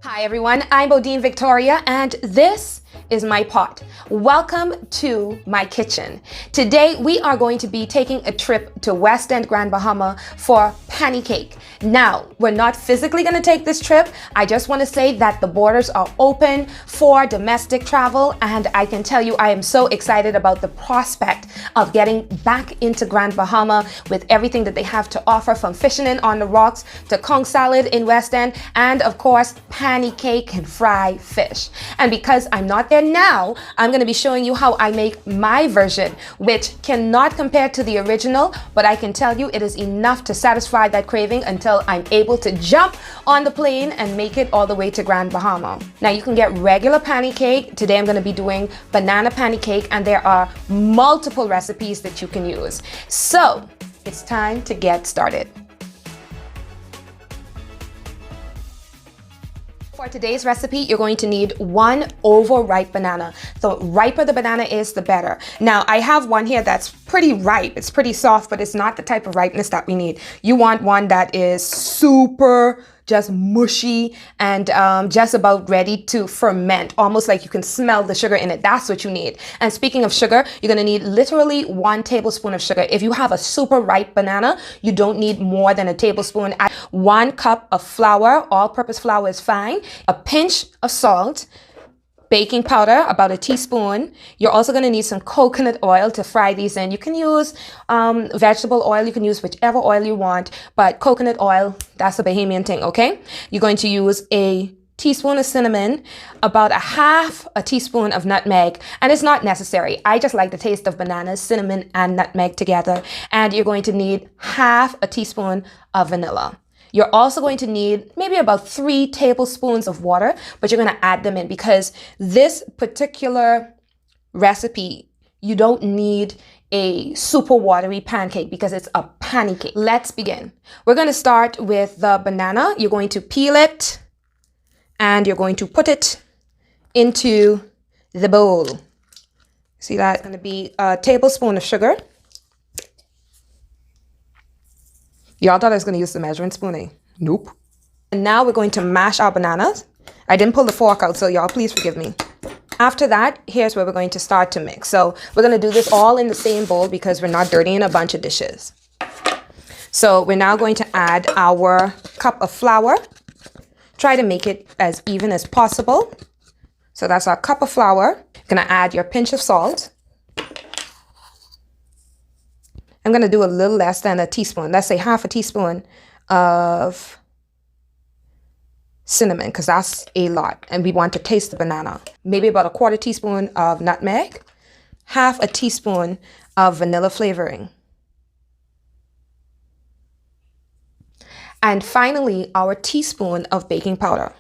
Hi everyone, I'm Bodine Victoria and this is my pot. Welcome to my kitchen. Today we are going to be taking a trip to West End, Grand Bahama for pancake. Now, we're not physically going to take this trip. I just want to say that the borders are open for domestic travel, and I can tell you I am so excited about the prospect of getting back into Grand Bahama with everything that they have to offer, from fishing in on the rocks to conch salad in West End, and of course pancake and fried fish. And because I'm not there now, I'm going to be showing you how I make my version, which cannot compare to the original, but I can tell you it is enough to satisfy that craving until I'm able to jump on the plane and make it all the way to Grand Bahama. Now you can get regular pancake. Today I'm going to be doing banana pancake, and there are multiple recipes that you can use. So it's time to get started. For today's recipe, you're going to need one overripe banana. The riper the banana is, the better. Now, I have one here that's pretty ripe. It's pretty soft, but it's not the type of ripeness that we need. You want one that is super just mushy and just about ready to ferment, almost like you can smell the sugar in it. That's what you need. And speaking of sugar, you're going to need literally 1 tablespoon of sugar. If you have a super ripe banana, you don't need more than a tablespoon. Add 1 cup of flour, all-purpose flour is fine, a pinch of salt, baking powder, about a teaspoon. You're also going to need some coconut oil to fry these in. You can use vegetable oil. You can use whichever oil you want, but coconut oil, that's a Bahamian thing, okay? You're going to use a teaspoon of cinnamon, about ½ a teaspoon of nutmeg, and it's not necessary. I just like the taste of bananas, cinnamon, and nutmeg together. And you're going to need ½ a teaspoon of vanilla. You're also going to need maybe about 3 tablespoons of water, but you're going to add them in because this particular recipe, you don't need a super watery pancake because it's a pancake. Let's begin. We're going to start with the banana. You're going to peel it and you're going to put it into the bowl. See that? It's going to be a tablespoon of sugar. Y'all thought I was going to use the measuring spoon, eh? Nope. And now we're going to mash our bananas. I didn't pull the fork out, so y'all please forgive me. After that, here's where we're going to start to mix. So we're going to do this all in the same bowl because we're not dirtying a bunch of dishes. So we're now going to add our cup of flour. Try to make it as even as possible. So that's our cup of flour. You're going to add your pinch of salt. I'm going to do a little less than a teaspoon. Let's say ½ a teaspoon of cinnamon, because that's a lot. And we want to taste the banana. Maybe about ¼ teaspoon of nutmeg, ½ a teaspoon of vanilla flavoring. And finally, our teaspoon of baking powder.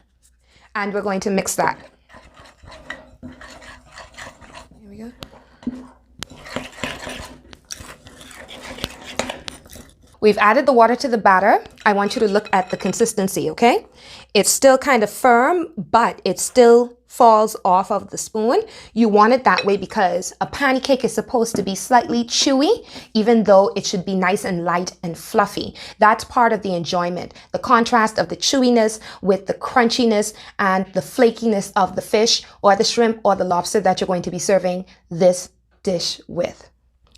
And we're going to mix that. Here we go. We've added the water to the batter. I want you to look at the consistency, okay? It's still kind of firm, but it still falls off of the spoon. You want it that way because a pancake is supposed to be slightly chewy, even though it should be nice and light and fluffy. That's part of the enjoyment. The contrast of the chewiness with the crunchiness and the flakiness of the fish or the shrimp or the lobster that you're going to be serving this dish with.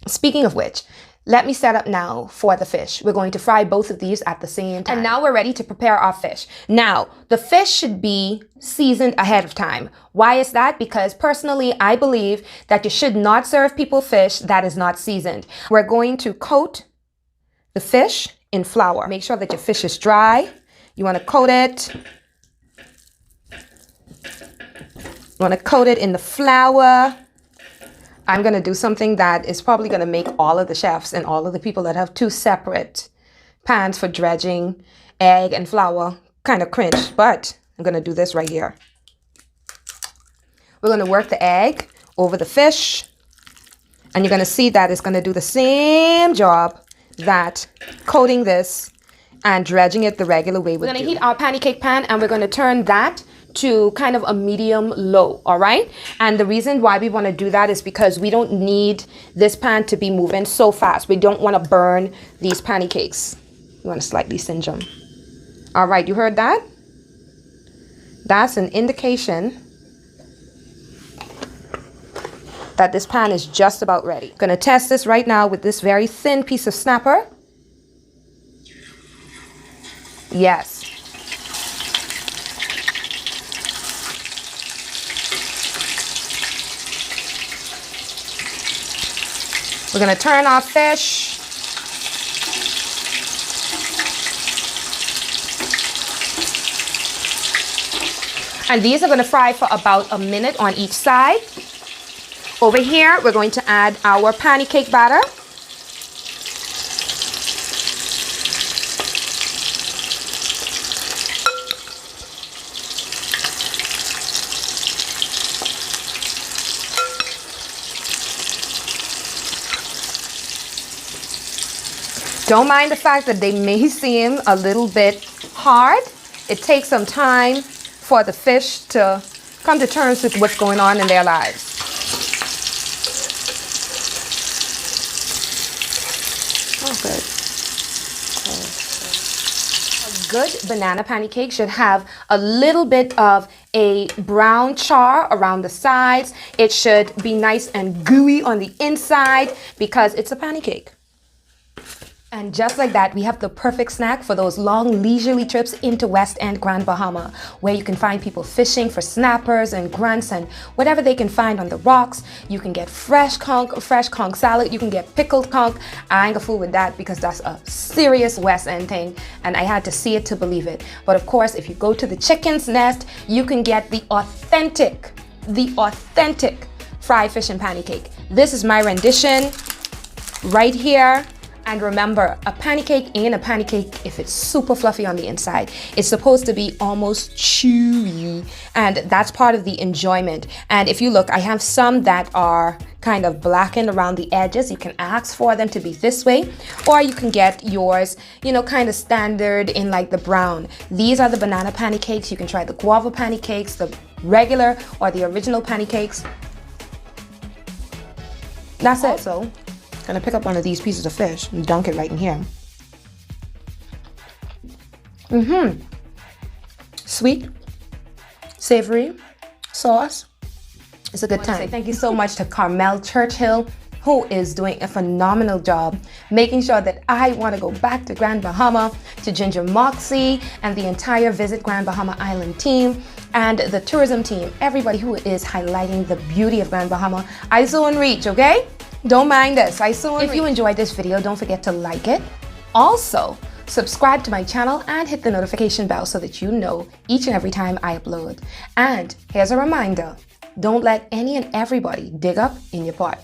Speaking of which, let me set up now for the fish. We're going to fry both of these at the same time. And now we're ready to prepare our fish. Now, the fish should be seasoned ahead of time. Why is that? Because personally, I believe that you should not serve people fish that is not seasoned. We're going to coat the fish in flour. Make sure that your fish is dry. You want to coat it. You want to coat it in the flour. I'm going to do something that is probably going to make all of the chefs and all of the people that have 2 separate pans for dredging egg and flour kind of cringe, but I'm going to do this right here. We're going to work the egg over the fish, and you're going to see that it's going to do the same job that coating this and dredging it the regular way would do. We're going to heat our pancake pan, and we're going to turn that to kind of a medium low, all right? And the reason why we want to do that is because we don't need this pan to be moving so fast. We don't want to burn these pancakes. We want to slightly singe them. All right, you heard that? That's an indication that this pan is just about ready. I'm gonna test this right now with this very thin piece of snapper. Yes. We're gonna turn our fish. And these are gonna fry for about a minute on each side. Over here, we're going to add our pancake batter. Don't mind the fact that they may seem a little bit hard. It takes some time for the fish to come to terms with what's going on in their lives. Oh, good. A good banana pancake should have a little bit of a brown char around the sides. It should be nice and gooey on the inside because it's a pancake. And just like that, we have the perfect snack for those long leisurely trips into West End Grand Bahama, where you can find people fishing for snappers and grunts and whatever they can find on the rocks. You can get fresh conch salad. You can get pickled conch. I ain't gonna fool with that because that's a serious West End thing, and I had to see it to believe it. But of course, if you go to the Chicken's Nest, you can get the authentic fried fish and pancake. This is my rendition right here. And remember, a pancake ain't a pancake if it's super fluffy on the inside. It's supposed to be almost chewy, and that's part of the enjoyment. And if you look, I have some that are kind of blackened around the edges. You can ask for them to be this way, or you can get yours, you know, kind of standard in like the brown. These are the banana pancakes. You can try the guava pancakes, the regular or the original pancakes. That's it. So gonna pick up one of these pieces of fish and dunk it right in here. Sweet, savory, sauce. It's a good time. Thank you so much to Carmel Churchill, who is doing a phenomenal job making sure that I want to go back to Grand Bahama, to Ginger Moxie and the entire Visit Grand Bahama Island team and the tourism team, everybody who is highlighting the beauty of Grand Bahama. I soon reach, okay? Don't mind us. If you enjoyed this video, don't forget to like it. Also, subscribe to my channel and hit the notification bell so that you know each and every time I upload. And here's a reminder, don't let any and everybody dig up in your pot.